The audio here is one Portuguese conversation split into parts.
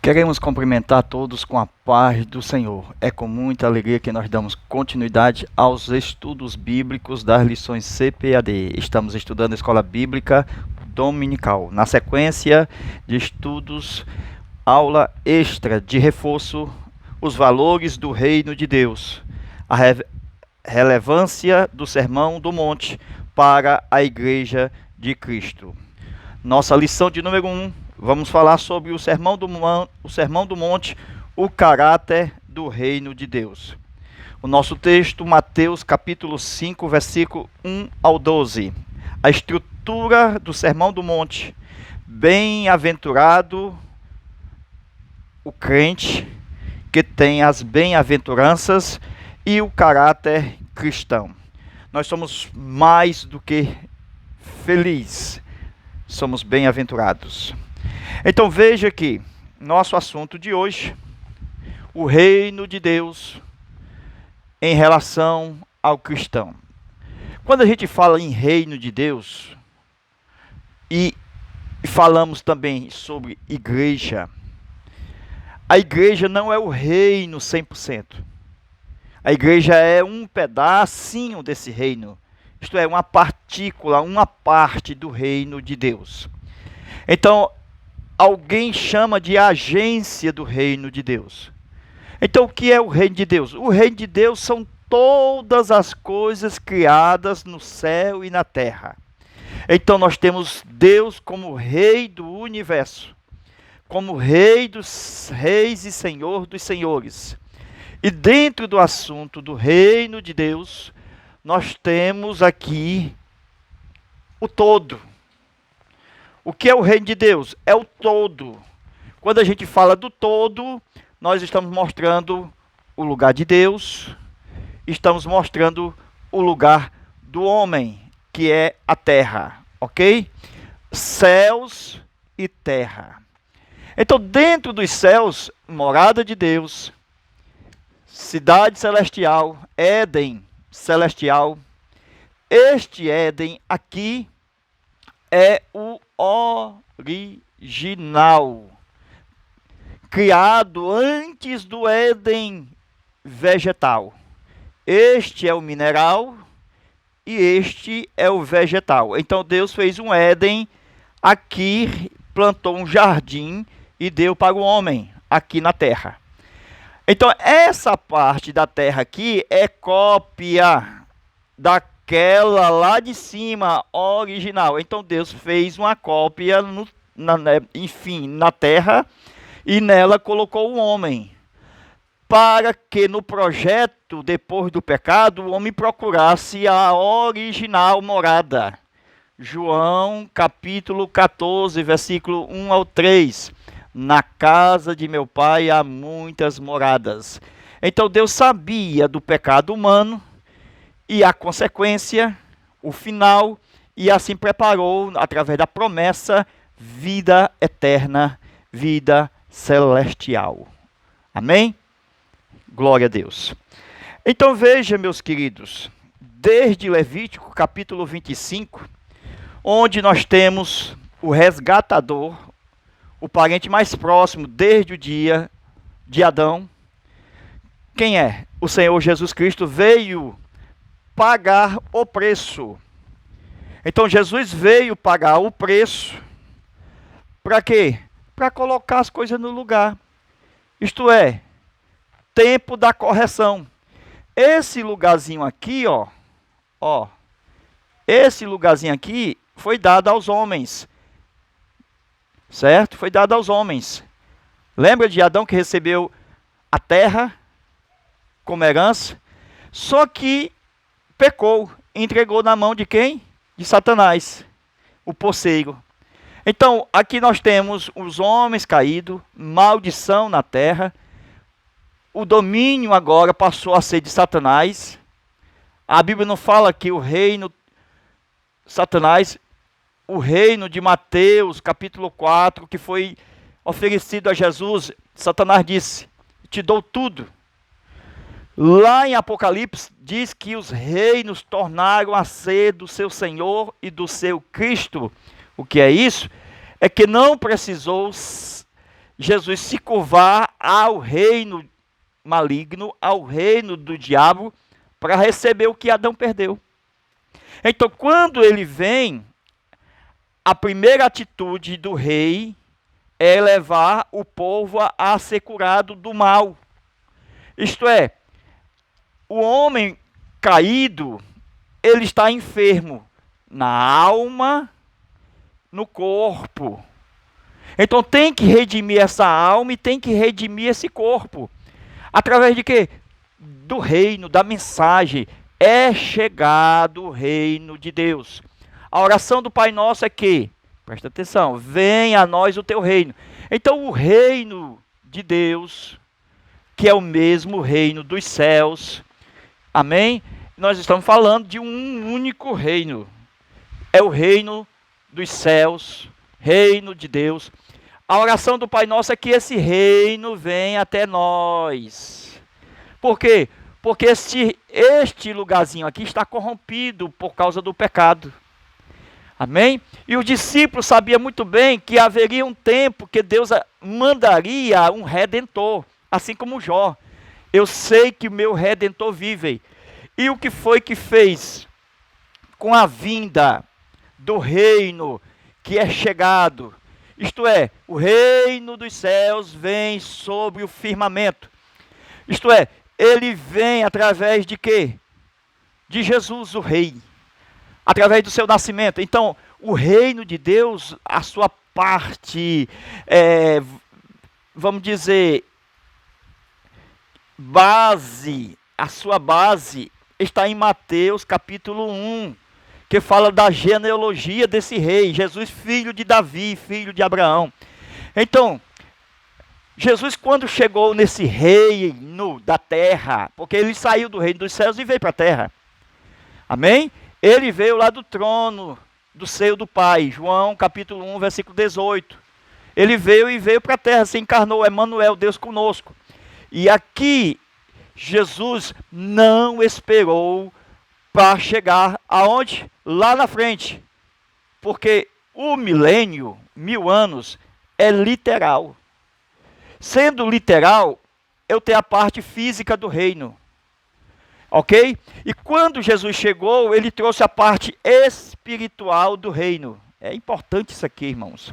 Queremos cumprimentar todos com a paz do Senhor. É com muita alegria que nós damos continuidade aos estudos bíblicos das lições CPAD. Estamos estudando a Escola Bíblica Dominical. Na sequência de estudos, aula extra de reforço, os valores do Reino de Deus, a relevância do Sermão do Monte para a Igreja de Cristo. Nossa lição de número 1. Vamos falar sobre o Sermão do Monte, o caráter do Reino de Deus. O nosso texto, Mateus capítulo 5, versículo 1 ao 12. A estrutura do Sermão do Monte. Bem-aventurado o crente que tem as bem-aventuranças e o caráter cristão. Nós somos mais do que felizes, somos bem-aventurados. Então veja que nosso assunto de hoje, o reino de Deus em relação ao cristão. Quando a gente fala em reino de Deus e falamos também sobre igreja, a igreja não é o reino 100%. A igreja é um pedacinho desse reino, isto é, uma partícula, uma parte do reino de Deus. Então, alguém chama de agência do reino de Deus. Então, o que é o reino de Deus? O reino de Deus são todas as coisas criadas no céu e na terra. Então, nós temos Deus como rei do universo, como rei dos reis e senhor dos senhores. E dentro do assunto do reino de Deus, nós temos aqui o todo. O que é o reino de Deus? É o todo. Quando a gente fala do todo, nós estamos mostrando o lugar de Deus, estamos mostrando o lugar do homem, que é a terra, ok? Céus e terra. Então, dentro dos céus, morada de Deus, cidade celestial, Éden celestial. Este Éden aqui é o original, criado antes do Éden vegetal. Este é o mineral e este é o vegetal. Então Deus fez um Éden aqui, plantou um jardim e deu para o homem aqui na terra. Então essa parte da terra aqui é cópia daquela lá de cima, original. Então Deus fez uma cópia, na terra, e nela colocou o homem. Para que no projeto, depois do pecado, o homem procurasse a original morada. João capítulo 14, versículo 1 ao 3. Na casa de meu pai há muitas moradas. Então Deus sabia do pecado humano e a consequência, o final, e assim preparou, através da promessa, vida eterna, vida celestial. Amém? Glória a Deus. Então veja, meus queridos, desde Levítico capítulo 25, onde nós temos o resgatador, o parente mais próximo desde o dia de Adão. Quem é? O Senhor Jesus Cristo veio pagar o preço. Então Jesus veio pagar o preço. Para quê? Para colocar as coisas no lugar. Isto é, tempo da correção. Esse lugarzinho aqui, esse lugarzinho aqui foi dado aos homens. Certo? Foi dado aos homens. Lembra de Adão que recebeu a terra como herança? Só que pecou, entregou na mão de quem? De Satanás, o posseiro. Então, aqui nós temos os homens caídos, maldição na terra. O domínio agora passou a ser de Satanás. A Bíblia não fala que o reino Satanás, o reino de Mateus, capítulo 4, que foi oferecido a Jesus, Satanás disse, te dou tudo. Lá em Apocalipse, diz que os reinos tornaram a ser do seu Senhor e do seu Cristo. O que é isso? É que não precisou Jesus se curvar ao reino maligno, ao reino do diabo, para receber o que Adão perdeu. Então, quando ele vem, a primeira atitude do rei é levar o povo a ser curado do mal. Isto é, o homem caído, ele está enfermo na alma, no corpo. Então tem que redimir essa alma e tem que redimir esse corpo. Através de quê? Do reino, da mensagem. É chegado o reino de Deus. A oração do Pai Nosso é que, presta atenção, venha a nós o teu reino. Então o reino de Deus, que é o mesmo reino dos céus, amém? Nós estamos falando de um único reino. É o reino dos céus, reino de Deus. A oração do Pai Nosso é que esse reino venha até nós. Por quê? Porque este lugarzinho aqui está corrompido por causa do pecado. Amém? E os discípulos sabiam muito bem que haveria um tempo que Deus mandaria um redentor, assim como Jó. Eu sei que o meu redentor vive. E o que foi que fez com a vinda do reino que é chegado? Isto é, o reino dos céus vem sobre o firmamento. Isto é, ele vem através de quê? De Jesus, o rei. Através do seu nascimento. Então, o reino de Deus, a sua parte, vamos dizer, base, a sua base está em Mateus capítulo 1, que fala da genealogia desse rei, Jesus, filho de Davi, filho de Abraão. Então, Jesus, quando chegou nesse reino da terra, porque ele saiu do reino dos céus e veio para a terra, amém? Ele veio lá do trono, do seio do Pai, João capítulo 1, versículo 18. Ele veio para a terra, se encarnou, Emanuel, Deus conosco. E aqui, Jesus não esperou para chegar aonde? Lá na frente. Porque o milênio, 1000 anos, é literal. Sendo literal, eu tenho a parte física do reino. Ok? E quando Jesus chegou, ele trouxe a parte espiritual do reino. É importante isso aqui, irmãos.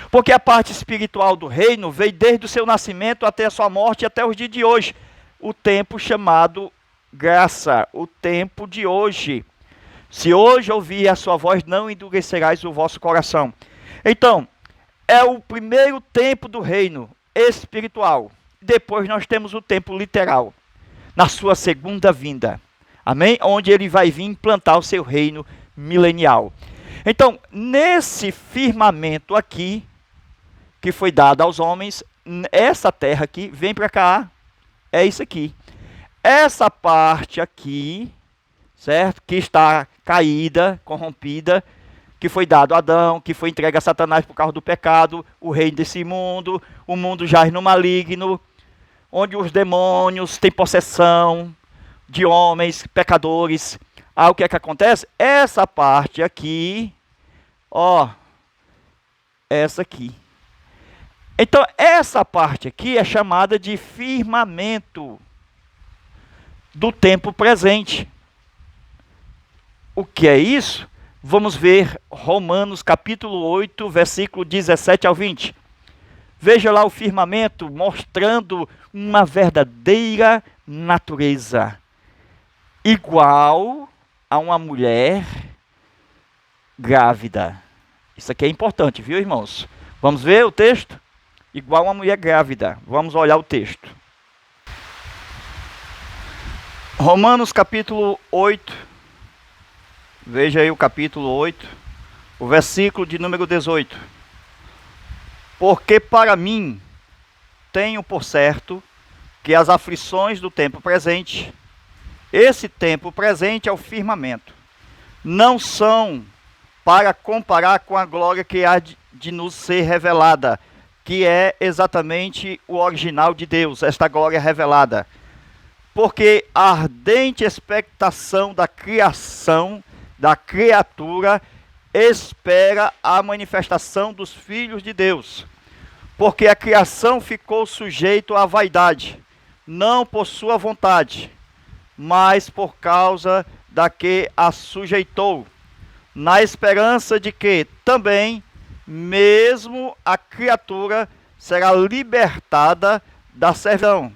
Porque a parte espiritual do reino veio desde o seu nascimento até a sua morte e até os dias de hoje. O tempo chamado graça, o tempo de hoje. Se hoje ouvir a sua voz, não endurecerás o vosso coração. Então, é o primeiro tempo do reino espiritual. Depois nós temos o tempo literal, na sua segunda vinda. Amém? Onde ele vai vir implantar o seu reino milenial. Então, nesse firmamento aqui, que foi dado aos homens, essa terra aqui, vem para cá, é isso aqui. Essa parte aqui, certo? Que está caída, corrompida, que foi dado a Adão, que foi entregue a Satanás por causa do pecado, o reino desse mundo, o mundo jaz no maligno, onde os demônios têm possessão de homens, pecadores. O que é que acontece? Essa parte aqui, ó, essa aqui. Então, essa parte aqui é chamada de firmamento do tempo presente. O que é isso? Vamos ver Romanos capítulo 8, versículo 17 ao 20. Veja lá o firmamento mostrando uma verdadeira natureza, igual a uma mulher grávida. Isso aqui é importante, viu, irmãos? Vamos ver o texto? Igual a uma mulher grávida. Vamos olhar o texto. Romanos capítulo 8. Veja aí o capítulo 8, o versículo de número 18. Porque para mim tenho por certo que as aflições do tempo presente, esse tempo presente é o firmamento, não são para comparar com a glória que há de nos ser revelada, que é exatamente o original de Deus, esta glória revelada. Porque a ardente expectação da criação, da criatura, espera a manifestação dos filhos de Deus. Porque a criação ficou sujeito à vaidade, não por sua vontade, mas por causa da que a sujeitou, na esperança de que também, mesmo a criatura será libertada da servidão